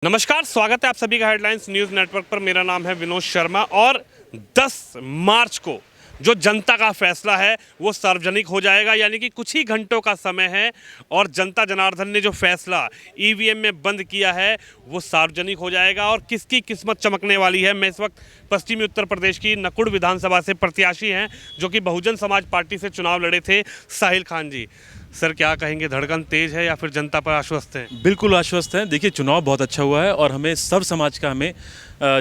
नमस्कार, स्वागत है आप सभी का हेडलाइंस न्यूज़ नेटवर्क पर। मेरा नाम है विनोद शर्मा और 10 मार्च को जो जनता का फैसला है वो सार्वजनिक हो जाएगा, यानी कि कुछ ही घंटों का समय है और जनता जनार्दन ने जो फैसला ईवीएम में बंद किया है वो सार्वजनिक हो जाएगा। और किसकी किस्मत चमकने वाली है। मैं इस वक्त पश्चिमी उत्तर प्रदेश की नकुड़ विधानसभा से प्रत्याशी हैं जो कि बहुजन समाज पार्टी से चुनाव लड़े थे, साहिल खान जी। सर, क्या कहेंगे, धड़कन तेज है या फिर जनता पर आश्वस्त हैं? बिल्कुल आश्वस्त हैं। देखिए, चुनाव बहुत अच्छा हुआ है और हमें सब समाज का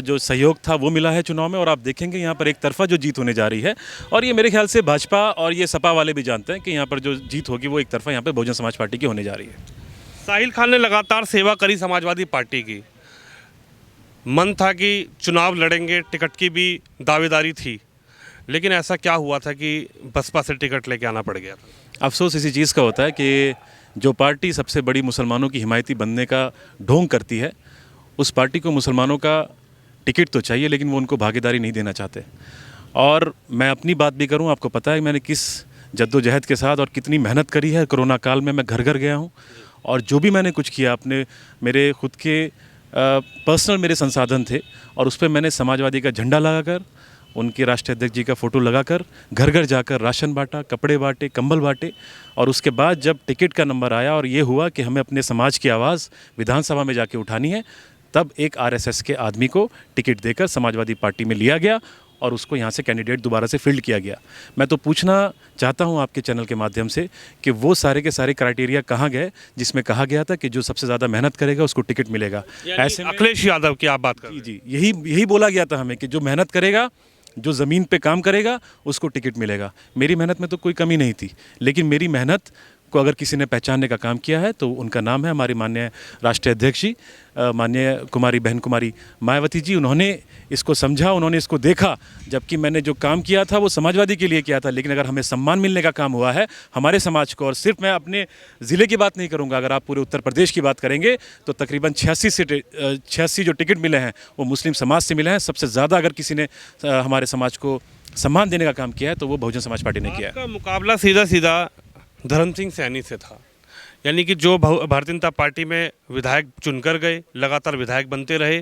जो सहयोग था वो मिला है चुनाव में। और आप देखेंगे यहाँ पर एक तरफा जो जीत होने जा रही है और ये मेरे ख्याल से भाजपा और ये सपा वाले भी जानते हैं कि यहाँ पर जो जीत होगी वो एक तरफा यहाँ पर बहुजन समाज पार्टी की होने जा रही है। साहिल खान ने लगातार सेवा करी समाजवादी पार्टी की। मन था कि चुनाव लड़ेंगे, टिकट की भी दावेदारी थी, लेकिन ऐसा क्या हुआ था कि बसपा से टिकट लेके आना पड़ गया था? अफसोस इसी चीज़ का होता है कि जो पार्टी सबसे बड़ी मुसलमानों की हिमायती बनने का ढोंग करती है, उस पार्टी को मुसलमानों का टिकट तो चाहिए लेकिन वो उनको भागीदारी नहीं देना चाहते। और मैं अपनी बात भी करूं, आपको पता है मैंने किस जद्दोजहद के साथ और कितनी मेहनत करी है। कोरोना काल में मैं घर घर गया हूं और जो भी मैंने कुछ किया अपने मेरे खुद के पर्सनल मेरे संसाधन थे और उस पर मैंने समाजवादी का झंडा लगाकर, उनके राष्ट्रीय अध्यक्ष जी का फ़ोटो लगाकर घर घर जाकर राशन बांटा, कपड़े बांटे, कंबल बांटे। और उसके बाद जब टिकट का नंबर आया और ये हुआ कि हमें अपने समाज की आवाज़ विधानसभा में जाके उठानी है, तब एक आरएसएस के आदमी को टिकट देकर समाजवादी पार्टी में लिया गया और उसको यहाँ से कैंडिडेट दोबारा से फील्ड किया गया। मैं तो पूछना चाहता हूँ आपके चैनल के माध्यम से कि वो सारे के सारे क्राइटेरिया कहाँ गए जिसमें कहा गया था कि जो सबसे ज़्यादा मेहनत करेगा उसको टिकट मिलेगा। ऐसे अखिलेश यादव की आप बात कर रहे हैं? जी, यही बोला गया था हमें कि जो मेहनत करेगा, जो ज़मीन पे काम करेगा उसको टिकट मिलेगा। मेरी मेहनत में तो कोई कमी नहीं थी, लेकिन मेरी मेहनत को अगर किसी ने पहचानने का काम किया है तो उनका नाम है हमारी माननीय राष्ट्रीय अध्यक्ष जी, माननीय बहन कुमारी मायावती जी। उन्होंने इसको समझा, उन्होंने इसको देखा, जबकि मैंने जो काम किया था वो समाजवादी के लिए किया था। लेकिन अगर हमें सम्मान मिलने का काम हुआ है हमारे समाज को, और सिर्फ मैं अपने ज़िले की बात नहीं करूँगा, अगर आप पूरे उत्तर प्रदेश की बात करेंगे तो तकरीबन 86 जो टिकट मिले हैं वो मुस्लिम समाज से मिले हैं। सबसे ज़्यादा अगर किसी ने हमारे समाज को सम्मान देने का काम किया है तो वो बहुजन समाज पार्टी ने किया है। आपका मुकाबला सीधा सीधा धर्म सिंह सैनी से था, यानी कि जो भारतीय जनता पार्टी में विधायक चुनकर गए, लगातार विधायक बनते रहे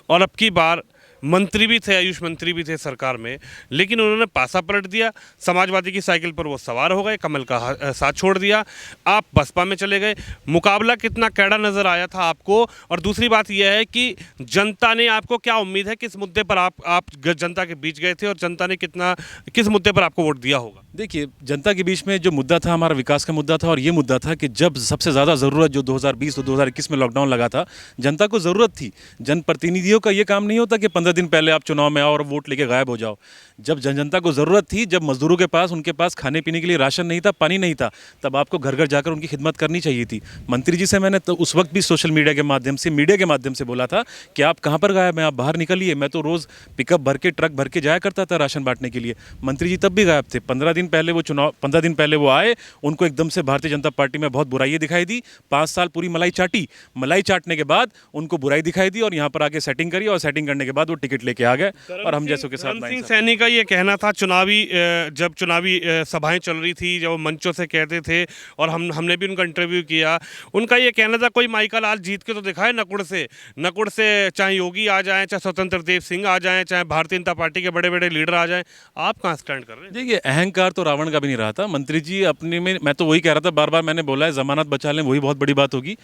और अब की बार मंत्री भी थे, आयुष मंत्री भी थे सरकार में, लेकिन उन्होंने पासा पलट दिया। समाजवादी की साइकिल पर वो सवार हो गए, कमल का साथ छोड़ दिया, आप बसपा में चले गए। मुकाबला कितना कैड़ा नज़र आया था आपको? और दूसरी बात यह है कि जनता ने आपको क्या उम्मीद है, किस मुद्दे पर आप जनता के बीच गए थे और जनता ने किस मुद्दे पर आपको वोट दिया होगा? देखिए, जनता के बीच में जो मुद्दा था हमारा विकास का मुद्दा था और ये मुद्दा था कि जब सबसे ज़्यादा ज़रूरत जो 2020 और 2021 में लॉकडाउन लगा था, जनता को ज़रूरत थी। जनप्रतिनिधियों का ये काम नहीं होता कि 15 दिन पहले आप चुनाव में आओ और वोट लेके गायब हो जाओ। जब जनता को ज़रूरत थी, जब मजदूरों के पास उनके पास खाने पीने के लिए राशन नहीं था, पानी नहीं था, तब आपको घर घर जाकर उनकी खिदमत करनी चाहिए थी। मंत्री जी से मैंने तो उस वक्त भी सोशल मीडिया के माध्यम से बोला था कि आप कहाँ पर गायब हैं, आप बाहर निकलिए। मैं तो रोज़ पिकअप भर के, ट्रक भर के जाया करता था राशन बांटने के लिए। मंत्री जी तब भी गायब थे। 15 दिन पहले वो आए, उनको एकदम से भारतीय जनता पार्टी में बहुत बुराई दिखाई दी। 5 साल पूरी मलाई चाटने के बाद उनको बुराई दिखाई दी और यहाँ पर आके सेटिंग करी और सेटिंग करने के बाद वो टिकट लेके आ गए और हम जैसों के साथ। धर्म सिंह सैनी का ये कहना था, जब चुनावी सभाएं चल रही थी, जब वो मंचों से कहते थे और हमने भी उनका इंटरव्यू किया, उनका ये कहना था कोई माइकल लाल जीत के तो दिखाए नकुड़ से, चाहे योगी आ जाएं, चाहे स्वतंत्र देव सिंह आ जाएं, चाहे भारतीय जनता पार्टी के बड़े बड़े लीडर आ जाएं। आप कहाँ स्टैंड कर रहे हैं? देखिए, अहंकार तो रावण का भी नहीं रहा था। मंत्री जी अपने में, मैं तो वही कह रहा था, बार बार मैंने बोला है जमानत बचा लें, वही बहुत बड़ी बात होगी।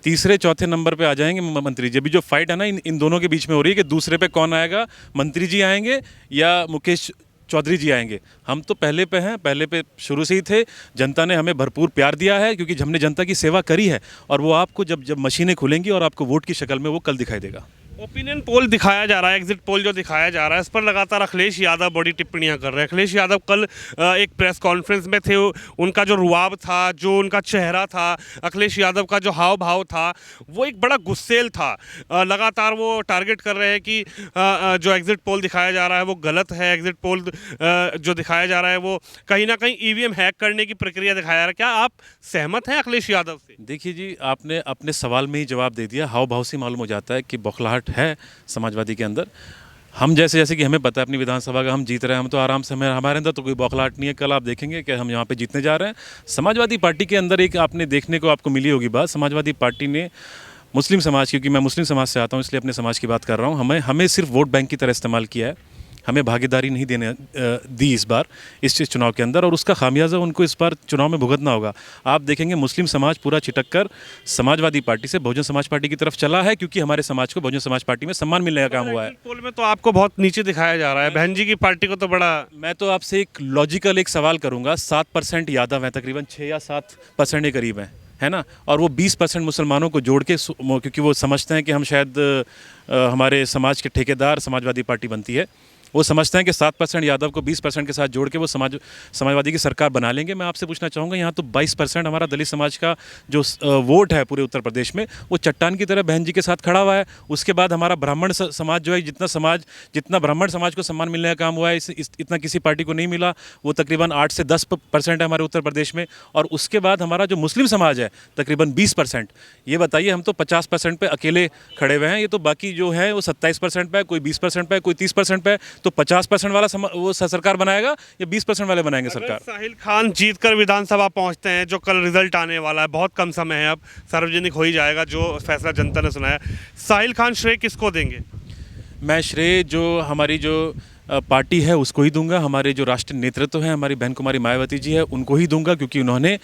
तीसरे चौथे नंबर पे आ जाएंगे मंत्री जी। अभी जो फाइट है ना इन दोनों के बीच में हो रही है कि दूसरे पे कौन आएगा, मंत्री जी आएंगे या मुकेश चौधरी जी आएंगे। हम तो पहले पे हैं, पहले पे शुरू से ही थे। जनता ने हमें भरपूर प्यार दिया है क्योंकि हमने जनता की सेवा करी है और वो आपको जब मशीनें खुलेंगी और आपको वोट की शक्ल में वो कल दिखाई देगा। ओपिनियन पोल दिखाया जा रहा है, एग्जिट पोल जो दिखाया जा रहा है, इस पर लगातार अखिलेश यादव बड़ी टिप्पणियां कर रहे हैं। अखिलेश यादव कल एक प्रेस कॉन्फ्रेंस में थे, उनका जो रुआब था, जो उनका चेहरा था, अखिलेश यादव का जो हाव भाव था, वो एक बड़ा गुस्सेल था। लगातार वो टारगेट कर रहे हैं कि जो एग्जिट पोल दिखाया जा रहा है वो गलत है। एग्जिट पोल जो दिखाया जा रहा है वो कहीं ना कहीं ईवीएम हैक करने की प्रक्रिया दिखाया जा रहा है। क्या आप सहमत हैं अखिलेश यादव से? देखिए जी, आपने अपने सवाल में ही जवाब दे दिया। हाव भाव से मालूम हो जाता है कि बौखलाहट है समाजवादी के अंदर। हम जैसे कि हमें पता है अपनी विधानसभा का हम जीत रहे हैं, हम तो आराम से, हमारे अंदर तो कोई बौखलाहट नहीं है। कल आप देखेंगे कि हम यहाँ पे जीतने जा रहे हैं। समाजवादी पार्टी के अंदर एक आपने देखने को आपको मिली होगी बात, समाजवादी पार्टी ने मुस्लिम समाज, क्योंकि मैं मुस्लिम समाज से आता हूँ इसलिए अपने समाज की बात कर रहा हूँ, हमें सिर्फ वोट बैंक की तरह इस्तेमाल किया है, हमें भागीदारी नहीं देने दी इस बार इस चुनाव के अंदर, और उसका खामियाजा उनको इस बार चुनाव में भुगतना होगा। आप देखेंगे मुस्लिम समाज पूरा छिटक कर समाजवादी पार्टी से बहुजन समाज पार्टी की तरफ चला है, क्योंकि हमारे समाज को बहुजन समाज पार्टी में सम्मान मिलने का काम हुआ है। पोल में तो आपको बहुत नीचे दिखाया जा रहा है, बहन जी की पार्टी को तो बड़ा। मैं तो आपसे एक लॉजिकल एक सवाल करूंगा, 7% यादव हैं, तकरीबन 6 या 7% के करीब हैं, है ना, और वो 20% मुसलमानों को जोड़ के, क्योंकि वो समझते हैं कि हम शायद हमारे समाज के ठेकेदार समाजवादी पार्टी बनती है, वो समझते हैं कि 7% यादव को 20% के साथ जोड़ के वो समाजवादी की सरकार बना लेंगे। मैं आपसे पूछना चाहूँगा, यहाँ तो 22% हमारा दलित समाज का जो वोट है पूरे उत्तर प्रदेश में, वो चट्टान की तरह बहन जी के साथ खड़ा हुआ है। उसके बाद हमारा ब्राह्मण समाज जो है, जितना ब्राह्मण समाज को सम्मान मिलने का काम हुआ है, इतना किसी पार्टी को नहीं मिला। वो तकरीबन 8 से 10% है हमारे उत्तर प्रदेश में। और उसके बाद हमारा जो मुस्लिम समाज है तकरीबन 20%। ये बताइए, हम तो 50% पे अकेले खड़े हुए हैं, ये तो बाकी जो है वो 27% पे है, कोई 20% पे है, कोई 30% पे है। तो 50% वाला वो सरकार बनाएगा या 20% वाले बनाएंगे सरकार? साहिल खान जीतकर विधानसभा पहुंचते हैं, जो कल रिजल्ट आने वाला है, बहुत कम समय है, अब सार्वजनिक हो ही जाएगा जो फैसला जनता ने सुनाया। साहिल खान श्रेय किसको देंगे? मैं श्रेय जो हमारी जो पार्टी है उसको ही दूंगा, हमारे जो राष्ट्रीय नेतृत्व है, हमारी बहन कुमारी मायावती जी है, उनको ही दूंगा, क्योंकि उन्होंने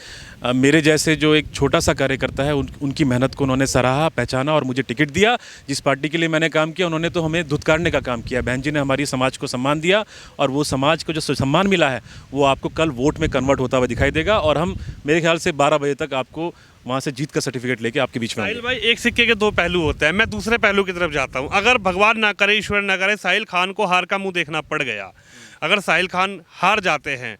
मेरे जैसे जो एक छोटा सा कार्यकर्ता है उनकी मेहनत को उन्होंने सराहा, पहचाना और मुझे टिकट दिया। जिस पार्टी के लिए मैंने काम किया, उन्होंने तो हमें धुतकारने का काम किया। बहन जी ने हमारी समाज को सम्मान दिया, और वो समाज को जो सम्मान मिला है वो आपको कल वोट में कन्वर्ट होता हुआ दिखाई देगा, और हम मेरे ख्याल से 12 बजे तक आपको वहाँ से जीत का सर्टिफिकेट लेके आपके बीच में साहिल भाई, एक सिक्के के दो पहलू होते हैं। मैं दूसरे पहलू की तरफ जाता हूँ। अगर भगवान ना करे, ईश्वर ना करे, साहिल खान को हार का मुंह देखना पड़ गया, अगर साहिल खान हार जाते हैं,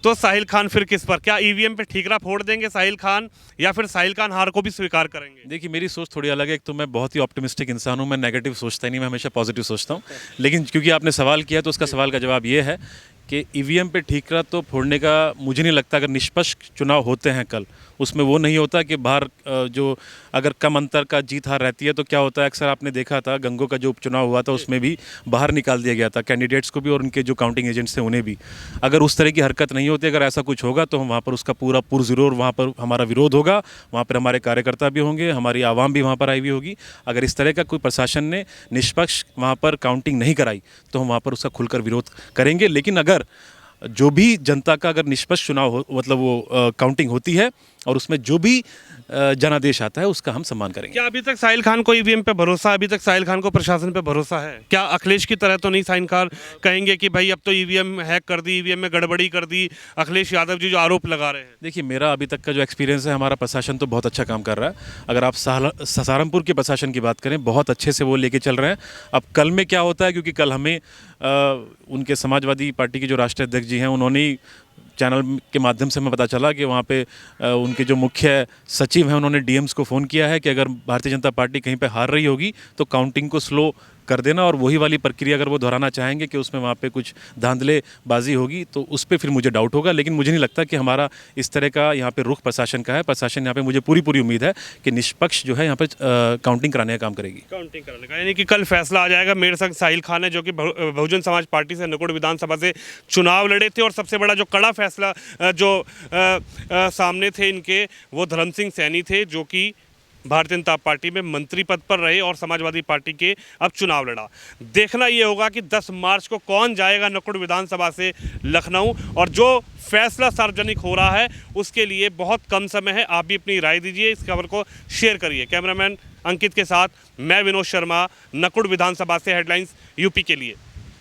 तो साहिल खान फिर किस पर, क्या ईवीएम पे ठीकरा फोड़ देंगे साहिल खान, या फिर साहिल खान हार को भी स्वीकार करेंगे? देखिए, मेरी सोच थोड़ी अलग है। एक तो मैं बहुत ही ऑप्टिमिस्टिक इंसान हूँ, मैं नेगेटिव सोचता ही नहीं, मैं हमेशा पॉजिटिव सोचता हूँ। लेकिन क्योंकि आपने सवाल किया तो उसका सवाल का जवाब ये है कि ईवीएम पे ठीकरा तो फोड़ने का मुझे नहीं लगता। अगर निष्पक्ष चुनाव होते हैं कल, उसमें वो नहीं होता कि बाहर जो अगर कम अंतर का जीत हार रहती है तो क्या होता है, अक्सर आपने देखा था गंगों का जो उपचुनाव हुआ था उसमें भी बाहर निकाल दिया गया था कैंडिडेट्स को भी और उनके जो काउंटिंग एजेंट्स थे उन्हें भी। अगर उस तरह की हरकत नहीं होती, अगर ऐसा कुछ होगा तो हम वहाँ पर उसका पूरा पुरजोर वहाँ पर हमारा विरोध होगा, वहाँ पर हमारे कार्यकर्ता भी होंगे, हमारी आवाम भी वहाँ पर आई हुई होगी। अगर इस तरह का कोई प्रशासन ने निष्पक्ष वहाँ पर काउंटिंग नहीं कराई तो हम वहाँ पर उसका खुलकर विरोध करेंगे। लेकिन अगर जो भी जनता का अगर निष्पक्ष चुनाव हो, मतलब वो काउंटिंग होती है और उसमें जो भी जनादेश आता है उसका हम सम्मान करेंगे। क्या अभी तक साहिल खान को ईवीएम पे भरोसा, अभी तक साहिल खान को प्रशासन पे भरोसा है? क्या अखिलेश की तरह तो नहीं साहिल खान कहेंगे कि भाई अब तो ईवीएम हैक कर दी, ईवीएम में गड़बड़ी कर दी, अखिलेश यादव जी जो आरोप लगा रहे हैं? देखिए, मेरा अभी तक का जो एक्सपीरियंस है, हमारा प्रशासन तो बहुत अच्छा काम कर रहा है। अगर आप सहारनपुर के प्रशासन की बात करें, बहुत अच्छे से वो लेके चल रहे हैं। अब कल में क्या होता है, क्योंकि कल हमें उनके समाजवादी पार्टी के जो राष्ट्रीय अध्यक्ष जी हैं उन्होंने चैनल के माध्यम से हमें पता चला कि वहाँ पे उनके जो मुख्य सचिव हैं उन्होंने डीएम्स को फ़ोन किया है कि अगर भारतीय जनता पार्टी कहीं पे हार रही होगी तो काउंटिंग को स्लो कर देना, और वही वाली प्रक्रिया अगर वो दोहराना चाहेंगे कि उसमें वहाँ पे कुछ धांधलेबाजी होगी तो उस पर फिर मुझे डाउट होगा। लेकिन मुझे नहीं लगता कि हमारा इस तरह का यहाँ पे रुख प्रशासन का है। प्रशासन यहाँ पे मुझे पूरी उम्मीद है कि निष्पक्ष जो है यहाँ पे काउंटिंग कराने का काम करेगी। काउंटिंग कराने का, यानी कि कल फैसला आ जाएगा। मेरे संग साहिल खान है जो कि बहुजन समाज पार्टी से नकुड़ विधानसभा से चुनाव लड़े थे, और सबसे बड़ा जो कड़ा फैसला जो सामने थे इनके, वो धर्म सिंह सैनी थे जो कि भारतीय जनता पार्टी में मंत्री पद पर रहे और समाजवादी पार्टी के अब चुनाव लड़ा। देखना ये होगा कि 10 मार्च को कौन जाएगा नकुड़ विधानसभा से लखनऊ, और जो फैसला सार्वजनिक हो रहा है उसके लिए बहुत कम समय है। आप भी अपनी राय दीजिए, इस खबर को शेयर करिए। कैमरामैन अंकित के साथ मैं विनोद शर्मा, नकुड़ विधानसभा से हेडलाइंस यूपी के लिए।